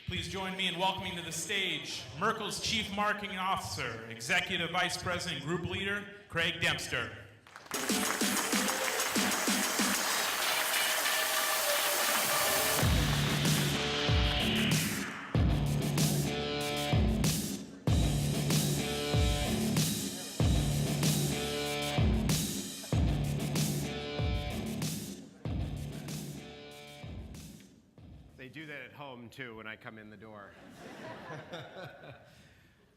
Please join me in welcoming to the stage Merkle's Chief Marketing Officer, Executive Vice President, Group Leader, Craig Dempster. They do that at home, too, when I come in the door.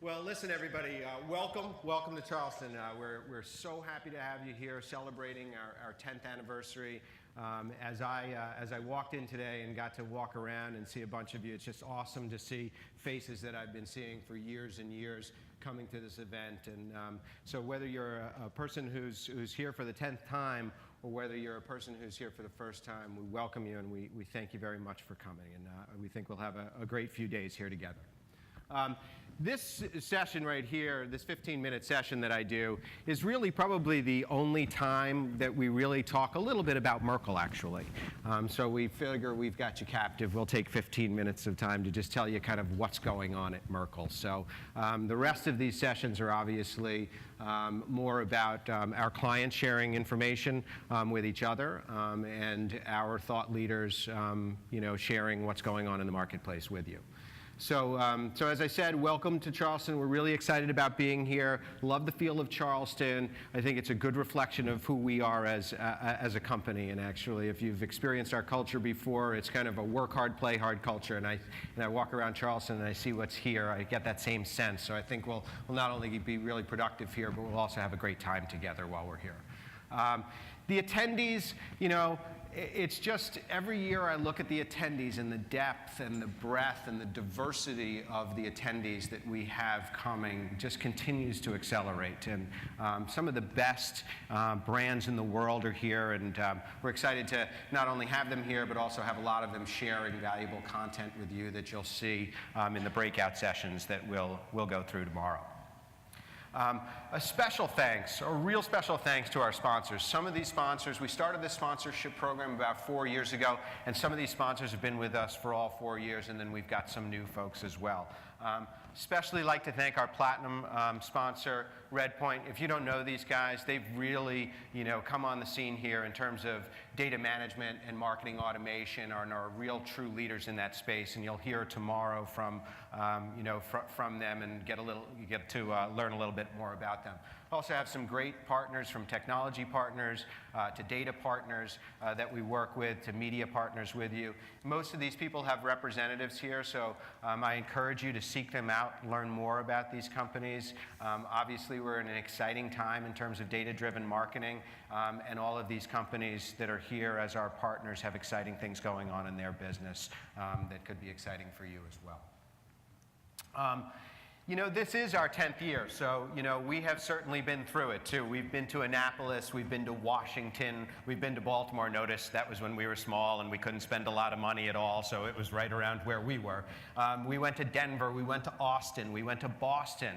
Well, listen, everybody, welcome to Charleston. We're so happy to have you here celebrating our 10th anniversary. As I walked in today and got to walk around and see a bunch of you, it's just awesome to see faces that I've been seeing for years and years coming to this event. And so whether you're a person who's here for the 10th time or whether you're a person who's here for the first time, we welcome you and we thank you very much for coming. And we think we'll have a great few days here together. This session right here, this 15-minute session that I do, is really probably the only time that we really talk a little bit about Merkle, actually. So we figure we've got you captive. We'll take 15 minutes of time to just tell you kind of what's going on at Merkle. So the rest of these sessions are obviously more about our clients sharing information with each other and our thought leaders sharing what's going on in the marketplace with you. So as I said, welcome to Charleston. We're really excited about being here. Love the feel of Charleston. I think it's a good reflection of who we are as a company. And actually, if you've experienced our culture before, it's kind of a work hard, play hard culture. And I walk around Charleston and I see what's here. I get that same sense. So I think we'll not only be really productive here, but we'll also have a great time together while we're here. The attendees, it's just every year I look at the attendees and the depth and the breadth and the diversity of the attendees that we have coming just continues to accelerate. And some of the best brands in the world are here, and we're excited to not only have them here, but also have a lot of them sharing valuable content with you that you'll see in the breakout sessions that we'll go through tomorrow. A special thanks, a real special thanks to our sponsors. Some of these sponsors, we started this sponsorship program about 4 years ago, and some of these sponsors have been with us for all 4 years, and then we've got some new folks as well. Especially like to thank our platinum sponsor, Redpoint. If you don't know these guys, they've really come on the scene here in terms of data management and marketing automation, and are real true leaders in that space. And you'll hear tomorrow from them and get to learn a little bit more about them. Also have some great partners, from technology partners to data partners that we work with, to media partners with you. Most of these people have representatives here, so I encourage you to seek them out, learn more about these companies. Obviously, we're in an exciting time in terms of data-driven marketing, and all of these companies that are here as our partners have exciting things going on in their business that could be exciting for you as well. This is our 10th year, so, we have certainly been through it, too. We've been to Annapolis, we've been to Washington, we've been to Baltimore. Notice that was when we were small and we couldn't spend a lot of money at all, so it was right around where we were. We went to Denver, we went to Austin, we went to Boston,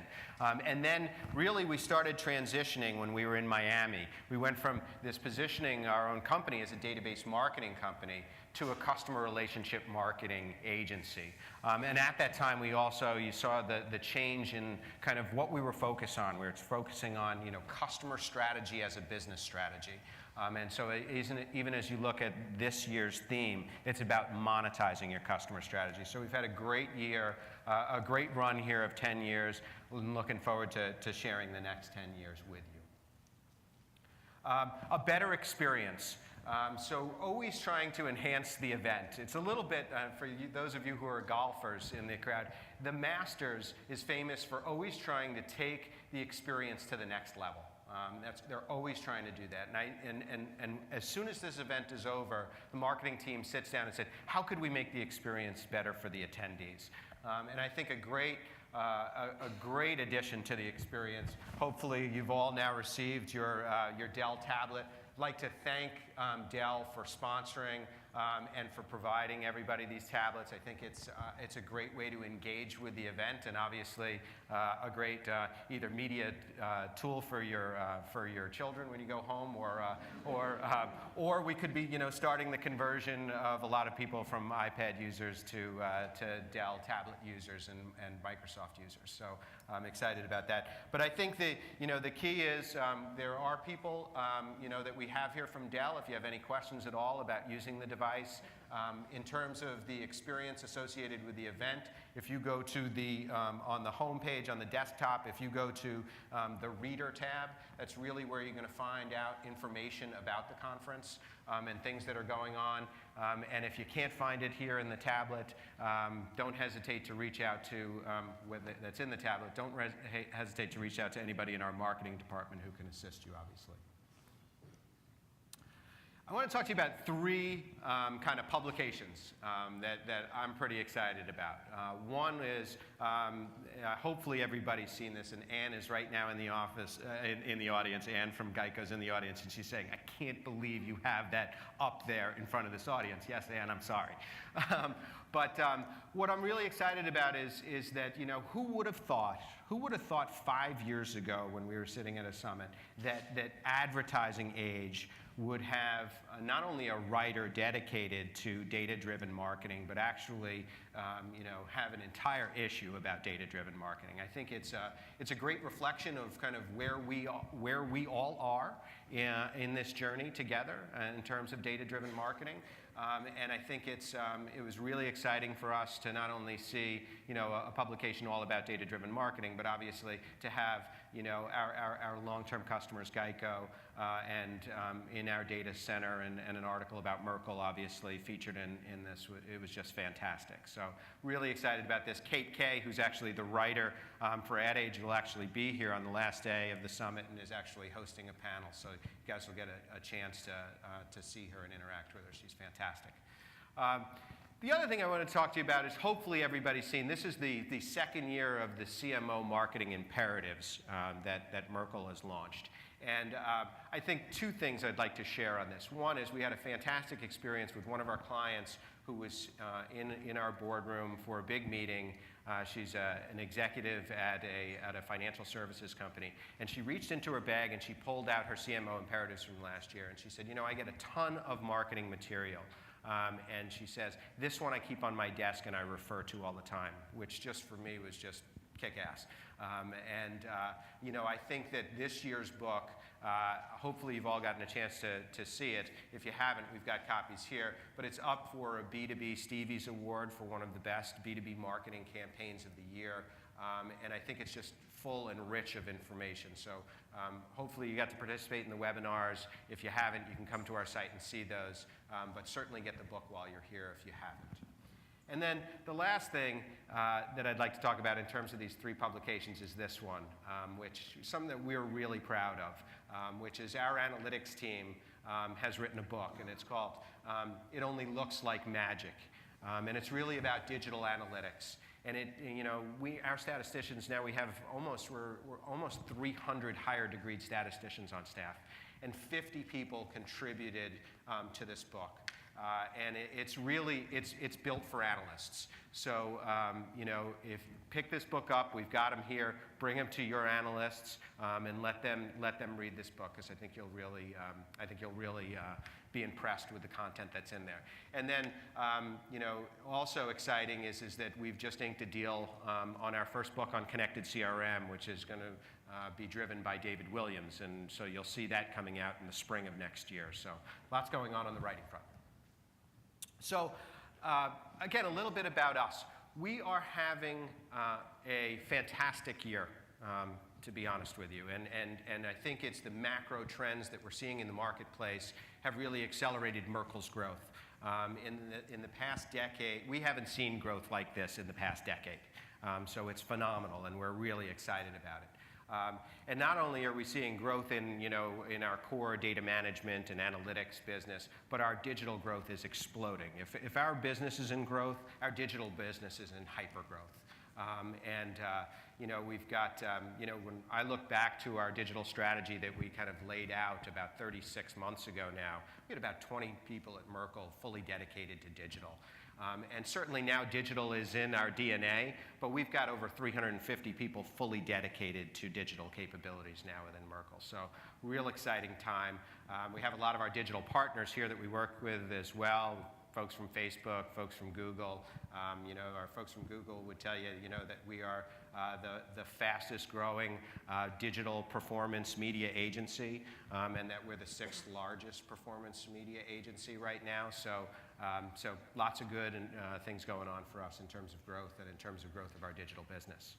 and then really we started transitioning when we were in Miami. We went from this positioning our own company as a database marketing company to a customer relationship marketing agency. And at that time, you saw the change in kind of what we were focused on. We were focusing on, customer strategy as a business strategy. And so even as you look at this year's theme, it's about monetizing your customer strategy. So we've had a great year, a great run here of 10 years. I'm looking forward to sharing the next 10 years with you. A better experience. So always trying to enhance the event. It's a little bit, for those of you who are golfers in the crowd, the Masters is famous for always trying to take the experience to the next level. They're always trying to do that. And as soon as this event is over, the marketing team sits down and said, how could we make the experience better for the attendees? And I think a great addition to the experience. Hopefully, you've all now received your Dell tablet. I'd like to thank Dell for sponsoring and for providing everybody these tablets. I think it's a great way to engage with the event, and obviously a great either media tool for your children when you go home, or we could be starting the conversion of a lot of people from iPad users to Dell tablet users and Microsoft users. So I'm excited about that. But I think the key is there are people that we have here from Dell. If you have any questions at all about using the device, in terms of the experience associated with the event, if you go to on the home page on the desktop, if you go to the Reader tab, that's really where you're going to find out information about the conference and things that are going on. And if you can't find it here in the tablet, don't hesitate to reach out to, that's in the tablet, don't hesitate to reach out to anybody in our marketing department who can assist you, obviously. I want to talk to you about three kind of publications that I'm pretty excited about. One is, hopefully everybody's seen this, and Ann is right now in the office, in the audience. Ann from Geico's in the audience, and she's saying, "I can't believe you have that up there in front of this audience." Yes, Ann, I'm sorry. But what I'm really excited about is that, who would have thought 5 years ago when we were sitting at a summit that Advertising Age would have not only a writer dedicated to data-driven marketing, but actually, have an entire issue about data-driven marketing. I think it's a great reflection of kind of where we all are in this journey together in terms of data-driven marketing. And I think it was really exciting for us to not only see a publication all about data-driven marketing, but obviously to have our long-term customers, Geico, and in our data center, and an article about Merkle, obviously featured in this. It was just fantastic. So really excited about this. Kate Kay, who's actually the writer for Ad Age, will actually be here on the last day of the summit and is actually hosting a panel. So you guys will get a chance to see her and interact with her. She's fantastic. The other thing I want to talk to you about is, hopefully everybody's seen, this is the second year of the CMO marketing imperatives that Merkle has launched. And I think two things I'd like to share on this. One is we had a fantastic experience with one of our clients who was in our boardroom for a big meeting. She's an executive at a financial services company. And she reached into her bag and she pulled out her CMO imperatives from last year. And she said, I get a ton of marketing material. And she says, this one I keep on my desk and I refer to all the time, which just for me was just kick-ass. I think that this year's book, hopefully you've all gotten a chance to see it. If you haven't, we've got copies here. But it's up for a B2B Stevie's Award for one of the best B2B marketing campaigns of the year. And I think it's just full and rich of information. So hopefully you got to participate in the webinars. If you haven't, you can come to our site and see those. But certainly get the book while you're here if you haven't. And then the last thing that I'd like to talk about in terms of these three publications is this one, which is something that we're really proud of, which is our analytics team has written a book, and it's called It Only Looks Like Magic. And it's really about digital analytics. And our statisticians now, we're almost 300 higher degreed statisticians on staff, and 50 people contributed to this book. And it's built for analysts. So, if pick this book up, we've got them here. Bring them to your analysts and let them read this book, because I think you'll really be impressed with the content that's in there. And then, also exciting is that we've just inked a deal on our first book on connected CRM, which is going to be driven by David Williams, and so you'll see that coming out in the spring of next year. So, lots going on the writing front. So, again, a little bit about us. We are having a fantastic year, to be honest with you. And I think it's the macro trends that we're seeing in the marketplace have really accelerated Merkle's growth. In the past decade, we haven't seen growth like this in the past decade. So it's phenomenal, and we're really excited about it. And not only are we seeing growth in our core data management and analytics business, but our digital growth is exploding. If our business is in growth, our digital business is in hyper growth. We've got, when I look back to our digital strategy that we kind of laid out about 36 months ago now, we had about 20 people at Merkle fully dedicated to digital. And certainly now digital is in our DNA, but we've got over 350 people fully dedicated to digital capabilities now within Merkle. So real exciting time. We have a lot of our digital partners here that we work with as well. Folks from Facebook, folks from Google. Our folks from Google would tell you, that we are the fastest growing digital performance media agency, and that we're the 6th largest performance media agency right now. So lots of good things going on for us in terms of growth and in terms of growth of our digital business.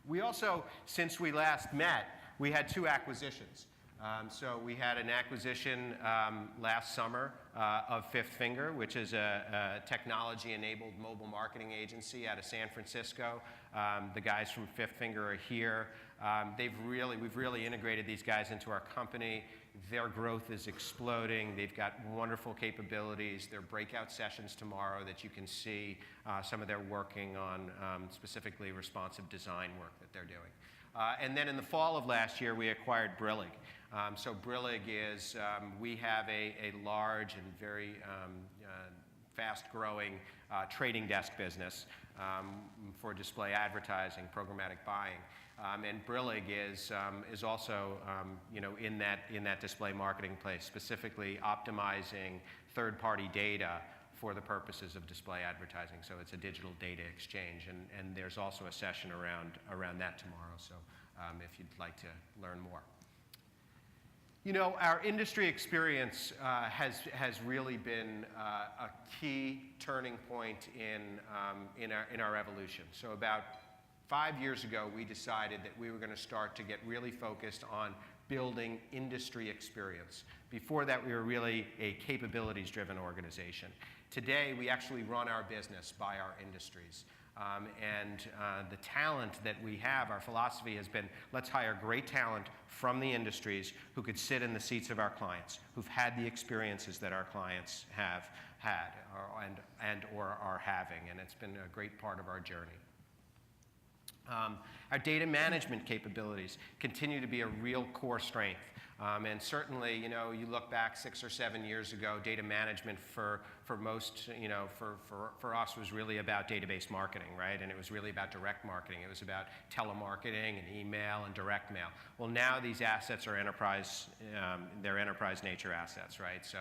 We also, since we last met, we had 2 acquisitions. So we had an acquisition last summer of Fifth Finger, which is a technology-enabled mobile marketing agency out of San Francisco. The guys from Fifth Finger are here. We've really integrated these guys into our company. Their growth is exploding. They've got wonderful capabilities. There are breakout sessions tomorrow that you can see some of their working on, specifically responsive design work that they're doing. And then in the fall of last year, we acquired Brillig. So Brillig is, we have a large and very fast-growing trading desk business for display advertising, programmatic buying. And Brillig is also, in that display marketing place, specifically optimizing third-party data for the purposes of display advertising. So it's a digital data exchange, and there's also a session around that tomorrow. So if you'd like to learn more. Our industry experience has really been a key turning point in our evolution. So about 5 years ago, we decided that we were going to start to get really focused on building industry experience. Before that, we were really a capabilities-driven organization. Today, we actually run our business by our industries. The talent that we have, our philosophy has been, let's hire great talent from the industries who could sit in the seats of our clients, who've had the experiences that our clients have had or are having, and it's been a great part of our journey. Our data management capabilities continue to be a real core strength. And certainly, you look back 6 or 7 years ago, data management for most, for us was really about database marketing, right? And it was really about direct marketing. It was about telemarketing and email and direct mail. Well, now these assets are they're enterprise nature assets, right? So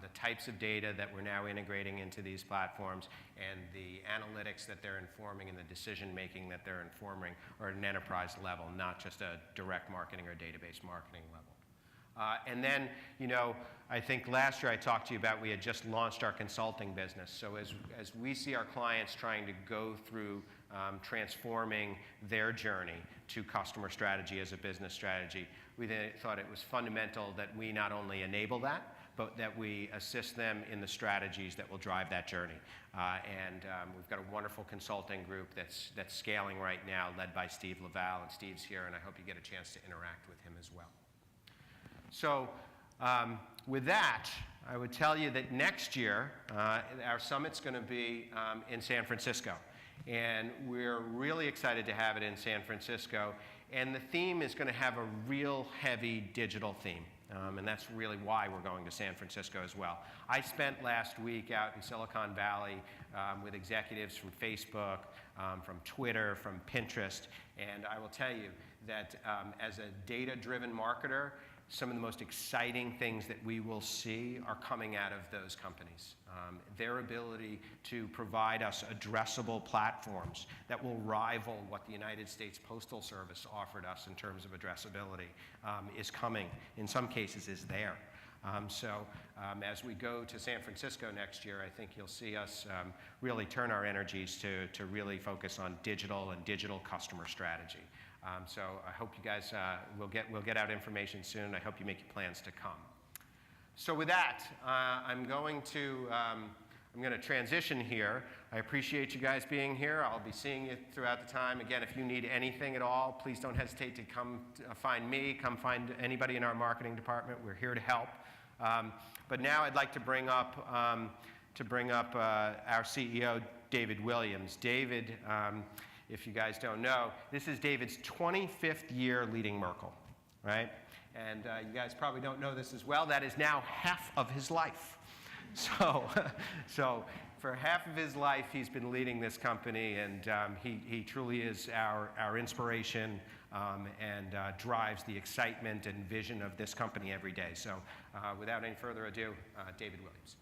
the types of data that we're now integrating into these platforms and the analytics that they're informing and the decision making that they're informing are at an enterprise level, not just a direct marketing or database marketing level. And then, I think last year I talked to you about we had just launched our consulting business. So as we see our clients trying to go through transforming their journey to customer strategy as a business strategy, we then thought it was fundamental that we not only enable that, but that we assist them in the strategies that will drive that journey. We've got a wonderful consulting group that's scaling right now, led by Steve Laval, and Steve's here, and I hope you get a chance to interact with him as well. So with that, I would tell you that next year, our summit's going to be in San Francisco. And we're really excited to have it in San Francisco. And the theme is going to have a real heavy digital theme. And that's really why we're going to San Francisco as well. I spent last week out in Silicon Valley with executives from Facebook, from Twitter, from Pinterest. And I will tell you that as a data-driven marketer, some of the most exciting things that we will see are coming out of those companies. Their ability to provide us addressable platforms that will rival what the United States Postal Service offered us in terms of addressability is coming. In some cases, is there. As we go to San Francisco next year, I think you'll see us really turn our energies to really focus on digital and digital customer strategy. So I hope you guys will get out information soon. I hope you make your plans to come. So with that, I'm going to transition here. I appreciate you guys being here. I'll be seeing you throughout the time. Again, if you need anything at all, please don't hesitate to come find me. Come find anybody in our marketing department. We're here to help. But now I'd like to bring up our CEO, David Williams. David if you guys don't know. This is David's 25th year leading Merkle, right? And you guys probably don't know this as well. That is now half of his life. So for half of his life, he's been leading this company, and he truly is our inspiration and drives the excitement and vision of this company every day. So without any further ado, David Williams.